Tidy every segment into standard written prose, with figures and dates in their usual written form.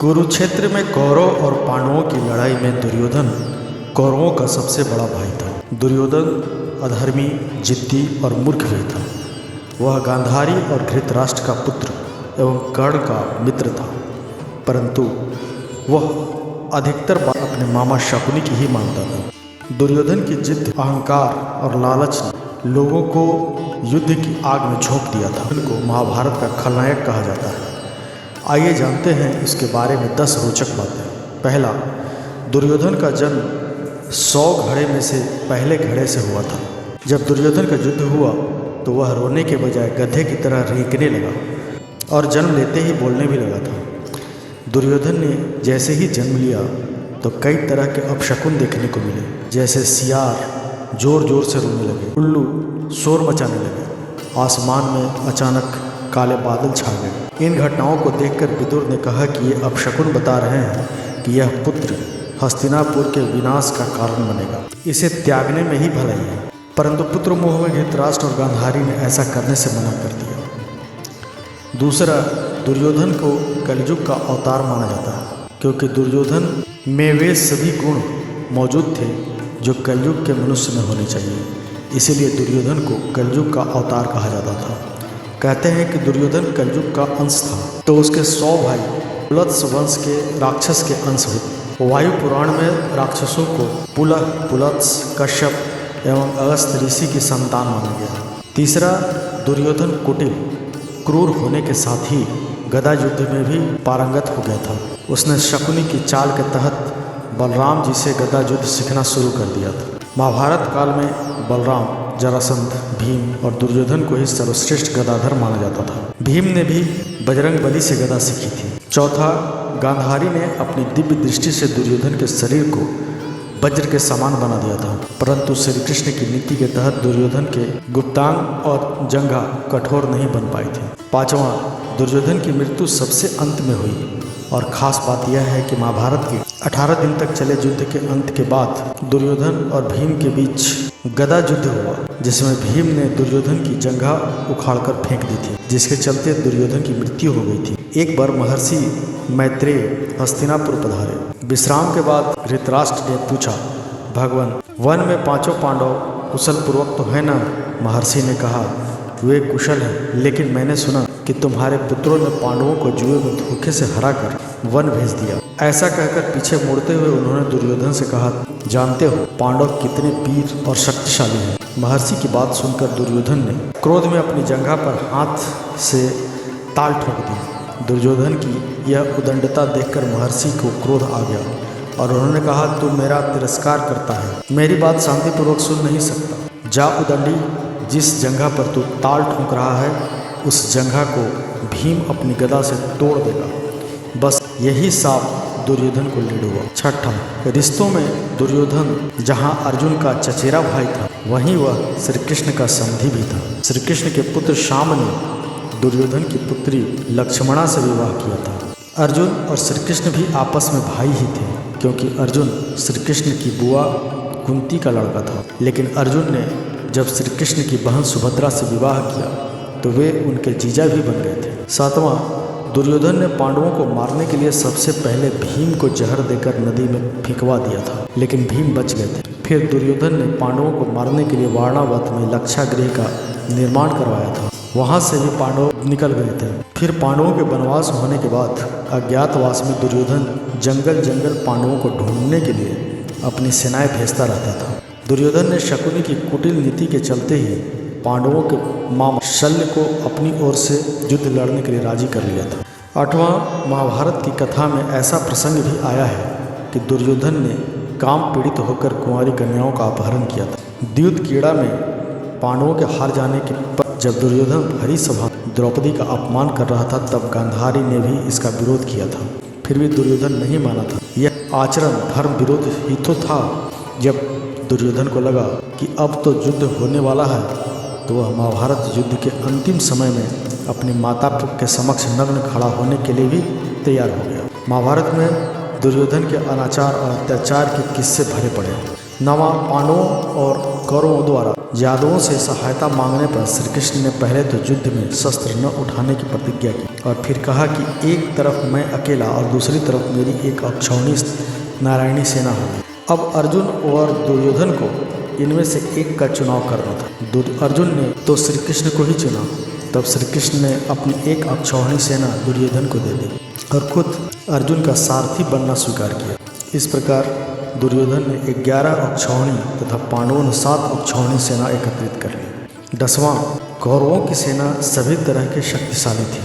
कुरुक्षेत्र में कौरव और पांडवों की लड़ाई में दुर्योधन कौरवों का सबसे बड़ा भाई था। दुर्योधन अधर्मी, जिद्दी और मूर्ख भी था। वह गांधारी और धृतराष्ट्र का पुत्र एवं कर्ण का मित्र था, परंतु वह अधिकतर बात अपने मामा शकुनी की ही मानता था। दुर्योधन की जिद, अहंकार और लालच ने लोगों को युद्ध की आग में झोंक दिया था। उनको महाभारत का खलनायक कहा जाता है। आइए जानते हैं इसके बारे में 10 रोचक बातें। पहला, दुर्योधन का जन्म 100 घड़े में से पहले घड़े से हुआ था। जब दुर्योधन का युद्ध हुआ तो वह रोने के बजाय गधे की तरह रेंकने लगा और जन्म लेते ही बोलने भी लगा था। दुर्योधन ने जैसे ही जन्म लिया तो कई तरह के अपशकुन देखने को मिले, जैसे सियार जोर जोर से रोने लगे, उल्लू शोर मचाने लगे, आसमान में अचानक काले बादल छा गए। इन घटनाओं को देखकर विदुर ने कहा कि ये अपशकुन बता रहे हैं कि यह पुत्र हस्तिनापुर के विनाश का कारण बनेगा, इसे त्यागने में ही भलाई है। परंतु पुत्र मोह में धृतराष्ट्र और गांधारी ने ऐसा करने से मना कर दिया। दूसरा, दुर्योधन को कलयुग का अवतार माना जाता है, क्योंकि दुर्योधन में वे सभी गुण मौजूद थे जो कलयुग के मनुष्य में होने चाहिए। इसीलिए दुर्योधन को कलयुग का अवतार कहा जाता था। कहते हैं कि दुर्योधन कलयुग का अंश था, तो उसके 100 भाई पुलत्स वंश के राक्षस के अंश हुए। वायु पुराण में राक्षसों को पुलह, पुलत्स, कश्यप एवं अगस्त्य ऋषि की संतान माना गया। तीसरा, दुर्योधन कुटिल, क्रूर होने के साथ ही गदा युद्ध में भी पारंगत हो गया था। उसने शकुनी की चाल के तहत बलराम जी से गदा युद्ध सीखना शुरू कर दिया था। महाभारत काल में बलराम, जरासंध, भीम और दुर्योधन को ही सर्वश्रेष्ठ गदाधर माना जाता था। भीम ने भी बजरंगबली से गदा सीखी थी। चौथा, गांधारी ने अपनी दिव्य दृष्टि से दुर्योधन के शरीर को वज्र के समान बना दिया था, परंतु श्री कृष्ण की नीति के तहत दुर्योधन के गुप्तांग और जंघा कठोर नहीं बन पाई थी। पांचवा, दुर्योधन की मृत्यु सबसे अंत में हुई और ख़ास बात यह है कि महाभारत के 18 दिन तक चले युद्ध के अंत के बाद दुर्योधन और भीम के बीच गदा युद्ध हुआ, जिसमें भीम ने दुर्योधन की जंघा उखाड़कर फेंक दी थी, जिसके चलते दुर्योधन की मृत्यु हो गई थी। एक बार महर्षि मैत्रेय हस्तिनापुर पधारे। विश्राम के बाद धृतराष्ट्र ने पूछा, भगवान, वन में 5 पांडव कुशल पूर्वक तो है ना? महर्षि ने कहा, वे कुशल हैं, लेकिन मैंने सुना कि तुम्हारे पुत्रों ने पांडवों को जुए में धोखे से हराकर वन भेज दिया। ऐसा कहकर पीछे मुड़ते हुए उन्होंने दुर्योधन से कहा, जानते हो पांडव कितने वीर और शक्तिशाली हैं? महर्षि की बात सुनकर दुर्योधन ने क्रोध में अपनी जंघा पर हाथ से ताल ठोक दी। दुर्योधन की यह उदंडता देखकर महर्षि को क्रोध आ गया और उन्होंने कहा, तू मेरा तिरस्कार करता है, मेरी बात शांतिपूर्वक सुन नहीं सकता। जा उदंडी, जिस जंघा पर तू ताल ठोक रहा है उस जंघा को भीम अपनी गदा से तोड़ देगा। बस यही साफ दुर्योधन को लीड हुआ। छठा, रिश्तों में दुर्योधन जहां अर्जुन का चचेरा भाई था, वहीं वह श्री कृष्ण का समधी भी था। श्री कृष्ण के पुत्र शाम ने दुर्योधन की पुत्री लक्ष्मणा से विवाह किया था। अर्जुन और श्री कृष्ण भी आपस में भाई ही थे, क्योंकि अर्जुन श्री कृष्ण की बुआ कुंती का लड़का था। लेकिन अर्जुन ने जब श्री कृष्ण की बहन सुभद्रा से विवाह किया तो वे उनके जीजा भी बन गए थे। सातवां, दुर्योधन ने पांडवों को मारने के लिए सबसे पहले भीम को जहर देकर नदी में फेंकवा दिया था, लेकिन भीम बच गए थे। फिर दुर्योधन ने पांडवों को मारने के लिए वारणावत में लक्षागृह का निर्माण करवाया था। वहां से भी पांडव निकल गए थे। फिर पांडवों के वनवास होने के बाद अज्ञातवास में दुर्योधन जंगल जंगल पांडवों को ढूंढने के लिए अपनी सेनाएं भेजता रहता था। दुर्योधन ने शकुनी की कुटिल नीति के चलते ही पांडवों के मामा शल्य को अपनी ओर से युद्ध लड़ने के लिए राजी कर लिया था। आठवां, महाभारत की कथा में ऐसा प्रसंग भी आया है कि दुर्योधन ने काम पीड़ित होकर कुंवारी कन्याओं का अपहरण किया था। द्यूत क्रीड़ा में पांडवों के हार जाने के पर जब दुर्योधन हरी सभा द्रौपदी का अपमान कर रहा था, तब गांधारी ने भी इसका विरोध किया था। फिर भी दुर्योधन नहीं माना था। यह आचरण धर्म विरोध ही तो था। जब दुर्योधन को लगा कि अब तो युद्ध होने वाला है, तो वह महाभारत युद्ध के अंतिम समय में अपनी माता के समक्ष नग्न खड़ा होने के लिए भी तैयार हो गया। महाभारत में दुर्योधन के अनाचार और अत्याचार के किस्से भरे पड़े। नवा, पांडवों और कौरवों द्वारा यादवों से सहायता मांगने पर श्री कृष्ण ने पहले तो युद्ध में शस्त्र न उठाने की प्रतिज्ञा की, और फिर कहा कि एक तरफ मैं अकेला और दूसरी तरफ मेरी एक अक्षौहिणी नारायणी सेना होगी। अब अर्जुन और दुर्योधन को इनमें से एक का चुनाव करना था। अर्जुन ने तो श्री कृष्ण को ही चुना। तब श्री कृष्ण ने अपनी एक अक्षौहिणी सेना दुर्योधन को दे दी और खुद अर्जुन का सारथी बनना स्वीकार किया। इस प्रकार दुर्योधन ने 11 अक्षौहिणी तथा पांडवों ने 7 अक्षौहिणी सेना एकत्रित कर ली। 10वां, कौरवों की सेना सभी तरह के शक्तिशाली थी,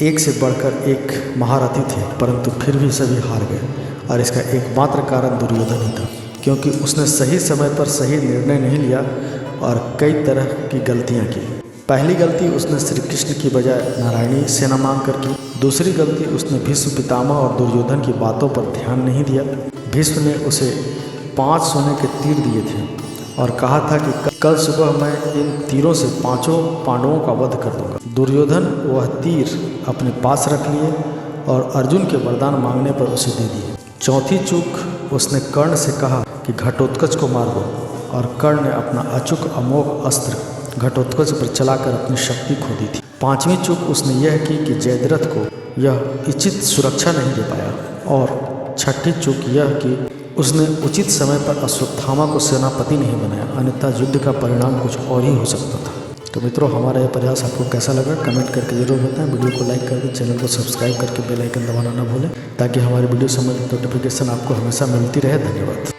एक से बढ़कर एक महारथी थे, परंतु फिर भी सभी हार गए। और इसका एकमात्र कारण दुर्योधन ही था, क्योंकि उसने सही समय पर सही निर्णय नहीं लिया और कई तरह की गलतियां की। पहली गलती उसने श्री कृष्ण की बजाय नारायणी सेना मांग कर की। दूसरी गलती उसने भीष्म पितामह और दुर्योधन की बातों पर ध्यान नहीं दिया। भीष्म ने उसे 5 सोने के तीर दिए थे और कहा था कि कल सुबह मैं इन तीरों से 5 पांडवों का वध कर दूंगा। दुर्योधन वह तीर अपने पास रख लिए और अर्जुन के वरदान मांगने पर उसे दे दिए। चौथी चूक उसने कर्ण से कहा कि घटोत्कच को मार दो, और कर्ण ने अपना अचूक अमोघ अस्त्र घटोत्कच पर चलाकर अपनी शक्ति खो दी थी। 5वीं चूक उसने यह की कि जयद्रथ को यह उचित सुरक्षा नहीं दे पाया। और 6ठी चूक यह कि उसने उचित समय पर अश्वत्थामा को सेनापति नहीं बनाया, अन्यथा युद्ध का परिणाम कुछ और ही हो सकता था। तो मित्रों, हमारा यह प्रयास आपको कैसा लगा कमेंट करके जरूर बताएं। वीडियो को लाइक कर दें, चैनल को सब्सक्राइब करके बेल आइकन दबाना ना भूलें, ताकि हमारी वीडियो संबंधित नोटिफिकेशन आपको हमेशा मिलती रहे। धन्यवाद।